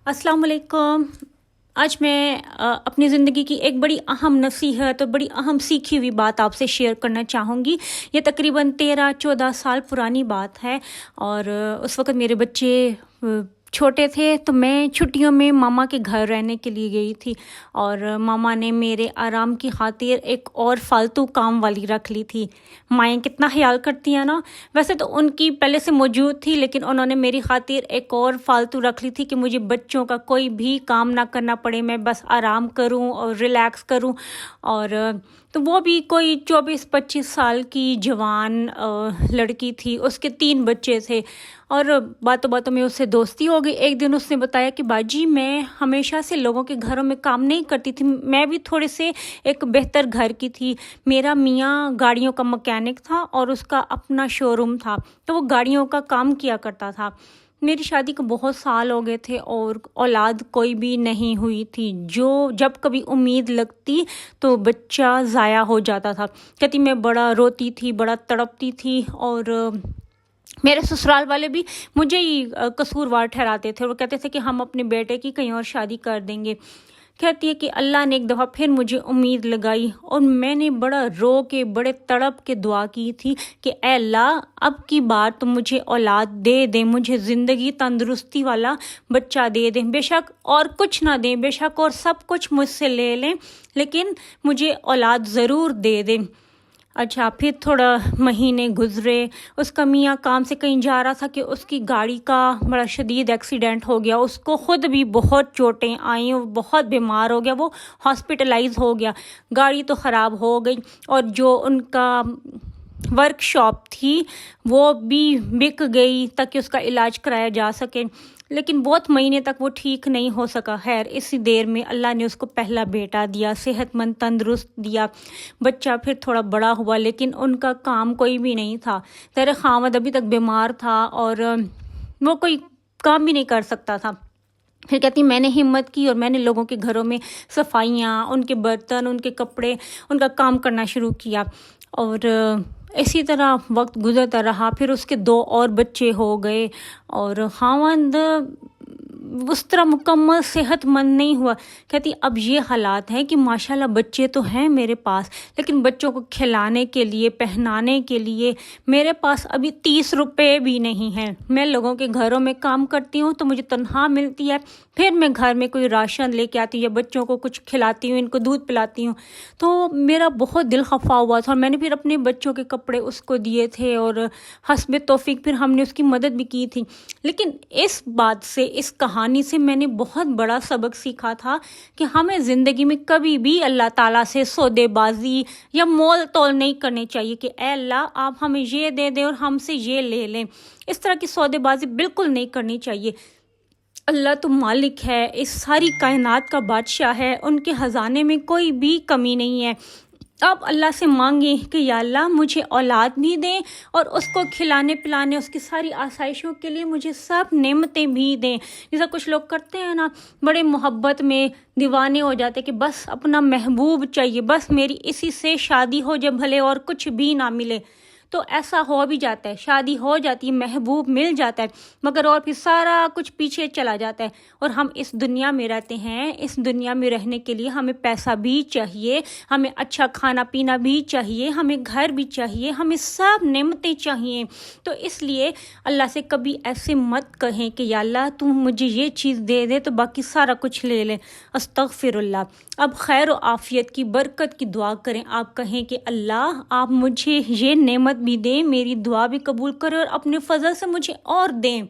السلام علیکم۔ آج میں اپنی زندگی کی ایک بڑی اہم نصیحت اور بڑی اہم سیکھی ہوئی بات آپ سے شیئر کرنا چاہوں گی۔ یہ تقریباً 13-14 سال پرانی بات ہے، اور اس وقت میرے بچے چھوٹے تھے، تو میں چھٹیوں میں ماما کے گھر رہنے کے لیے گئی تھی، اور ماما نے میرے آرام کی خاطر ایک اور فالتو کام والی رکھ لی تھی۔ مائیں کتنا خیال کرتی ہیں نا۔ ویسے تو ان کی پہلے سے موجود تھی، لیکن انہوں نے میری خاطر ایک اور فالتو رکھ لی تھی کہ مجھے بچوں کا کوئی بھی کام نہ کرنا پڑے، میں بس آرام کروں اور ریلیکس کروں۔ اور تو وہ بھی کوئی 24-25 سال کی جوان لڑکی تھی، اس کے 3 بچے تھے، اور باتوں باتوں میں اس سے دوستی ہو گئی۔ ایک دن اس نے بتایا کہ باجی میں ہمیشہ سے لوگوں کے گھروں میں کام نہیں کرتی تھی، میں بھی تھوڑے سے ایک بہتر گھر کی تھی۔ میرا میاں گاڑیوں کا مکینک تھا اور اس کا اپنا شو روم تھا، تو وہ گاڑیوں کا کام کیا کرتا تھا۔ میری شادی کو بہت سال ہو گئے تھے اور اولاد کوئی بھی نہیں ہوئی تھی، جب کبھی امید لگتی تو بچہ ضائع ہو جاتا تھا۔ کہتی میں بڑا روتی تھی، بڑا تڑپتی تھی، اور میرے سسرال والے بھی مجھے ہی قصوروار ٹھہراتے تھے، اور کہتے تھے کہ ہم اپنے بیٹے کی کہیں اور شادی کر دیں گے۔ کہتی ہے کہ اللہ نے ایک دفعہ پھر مجھے امید لگائی، اور میں نے بڑا رو کے بڑے تڑپ کے دعا کی تھی کہ اے اللہ اب کی بار تم مجھے اولاد دے دیں، مجھے زندگی تندرستی والا بچہ دے دیں، بے شک اور کچھ نہ دیں، بے شک اور سب کچھ مجھ سے لے لیں، لیکن مجھے اولاد ضرور دے دیں۔ اچھا، پھر تھوڑا مہینے گزرے، اس کا میاں کام سے کہیں جا رہا تھا کہ اس کی گاڑی کا بڑا شدید ایکسیڈنٹ ہو گیا، اس کو خود بھی بہت چوٹیں آئیں، بہت بیمار ہو گیا، وہ ہاسپٹلائز ہو گیا، گاڑی تو خراب ہو گئی، اور جو ان کا ورک شاپ تھی وہ بھی بک گئی تاکہ اس کا علاج کرایا جا سکے، لیکن بہت مہینے تک وہ ٹھیک نہیں ہو سکا۔ خیر اسی دیر میں اللہ نے اس کو پہلا بیٹا دیا، صحت مند تندرست دیا، بچہ پھر تھوڑا بڑا ہوا، لیکن ان کا کام کوئی بھی نہیں تھا۔ تیرے خامد ابھی تک بیمار تھا اور وہ کوئی کام بھی نہیں کر سکتا تھا۔ پھر کہتی میں نے ہمت کی اور میں نے لوگوں کے گھروں میں صفائیاں، ان کے برتن، ان کے کپڑے، ان کا کام کرنا شروع کیا، اور اسی طرح وقت گزرتا رہا۔ پھر اس کے 2 اور بچے ہو گئے، اور خاوند اس طرح مکمل صحت مند نہیں ہوا۔ کہتی اب یہ حالات ہیں کہ ماشاءاللہ بچے تو ہیں میرے پاس، لیکن بچوں کو کھلانے کے لیے، پہنانے کے لیے میرے پاس ابھی 30 روپے بھی نہیں ہیں۔ میں لوگوں کے گھروں میں کام کرتی ہوں تو مجھے تنخواہ ملتی ہے، پھر میں گھر میں کوئی راشن لے کے آتی ہوں یا بچوں کو کچھ کھلاتی ہوں، ان کو دودھ پلاتی ہوں۔ تو میرا بہت دل خفا ہوا تھا، اور میں نے پھر اپنے بچوں کے کپڑے اس کو دیے تھے، اور حسب توفیق پھر ہم نے اس کی مدد بھی کی تھی۔ لیکن اس بات سے، اس کہانی سے میں نے بہت بڑا سبق سیکھا تھا کہ ہمیں زندگی میں کبھی بھی اللہ تعالیٰ سے سودے بازی یا مول تول نہیں کرنی چاہیے کہ اے اللہ آپ ہمیں یہ دے دیں اور ہم سے یہ لے لیں۔ اس طرح کی سودے بازی بالکل نہیں کرنی چاہیے۔ اللہ تو مالک ہے، اس ساری کائنات کا بادشاہ ہے، ان کے خزانے میں کوئی بھی کمی نہیں ہے۔ آپ اللہ سے مانگیں کہ یا اللہ مجھے اولاد بھی دیں، اور اس کو کھلانے پلانے، اس کی ساری آسائشوں کے لیے مجھے سب نعمتیں بھی دیں۔ جیسا کچھ لوگ کرتے ہیں نا، بڑے محبت میں دیوانے ہو جاتے کہ بس اپنا محبوب چاہیے، بس میری اسی سے شادی ہو جائے، بھلے اور کچھ بھی نہ ملے۔ تو ایسا ہو بھی جاتا ہے، شادی ہو جاتی ہے، محبوب مل جاتا ہے، مگر اور پھر سارا کچھ پیچھے چلا جاتا ہے۔ اور ہم اس دنیا میں رہتے ہیں، اس دنیا میں رہنے کے لیے ہمیں پیسہ بھی چاہیے، ہمیں اچھا کھانا پینا بھی چاہیے، ہمیں گھر بھی چاہیے، ہمیں سب نعمتیں چاہیے۔ تو اس لیے اللہ سے کبھی ایسے مت کہیں کہ یا اللہ تم مجھے یہ چیز دے دے تو باقی سارا کچھ لے لے۔ استغفر اللہ۔ اب خیر و عافیت کی، برکت کی دعا کریں۔ آپ کہیں کہ اللہ آپ مجھے یہ نعمت بھی دیں، میری دعا بھی قبول کریں، اور اپنے فضل سے مجھے اور دیں۔